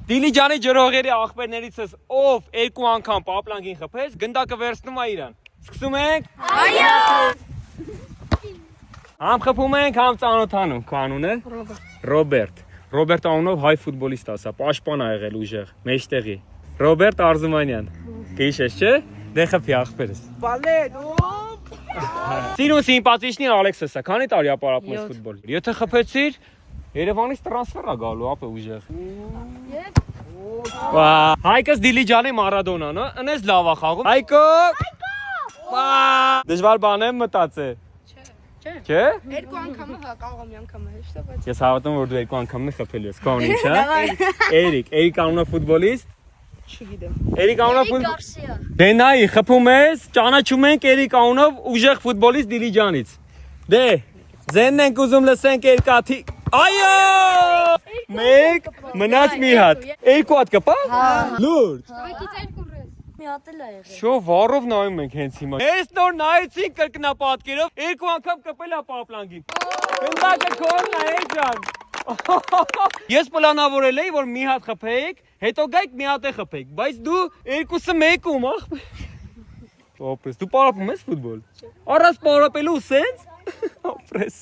Դիլիջանի ջրողերի աղբերներից ես ով երկու անգամ պապլանգին խփես, գնդակը վերցնում է իրան։ Սկսում ենք։ Այո։ Համ խփում ենք, համ ծանոթանում։ Քո անունը։ Ռոբերտ։ Ռոբերտ անունով հայ ֆուտբոլիստ ասա, պաշտպան ա եղել ուժեղ, մեջտեղի։ Ռոբերտ Արզումանյան։ Կհիշես, չէ՞։ Դե խփի աղբերս։ Բալետ։ Սիրուն սիմպաթիչնի Ալեքսոսը, քանի տարի ա պարապում ես ֆուտբոլ։ Եթե խփեցիր, Երևանից տրանսֆեր ա գալու, ապա ուժեղ։ Վա, Հայկս Դիլիջանի Մարադոնան, ընես լավ ա խաղում։ Հայկո։ Վա, դժվար բան եմ մտածել։ Չէ։ Երկու անգամը հա կարող եմ մի անգամը հեշտ է, բայց Ես հավատում որ դու երկու անգամն խփելու ես, քո ինչ է։ Էրիկ անունով ֆուտբոլիստ։ չգիտեմ։ Էրիկ անունով Գարսիա։ Դե նայ, խփում ես, ճանաչում ենք Էրիկ անունով ուժեղ ֆուտբոլիստ Դիլիջանից։ Դե, ձենն ենք ուզում լսենք երկաթի։ Այո! Մեկ, մնաց մի հատ։ Երկու հատ կպա։ Լուրջ։ Մի հատ էլ ա եղել։ Շո վառով նայում ենք հենց հիմա։ Ես նոր նայեցինք կրկնապատկերով, երկու անգամ կպել է պապլանգին։ Գնդակը քոնն է, ջան։ Ես պլանավորել էի, որ մի հատ խփեիք, հետո գայք մի հատ է խփեիք, բայց դու երկուսը մեկում, ախ։ Օպրես, դու պարապում ես ֆուտբոլ։ Առանց պարապելու սենց։ Օպրես։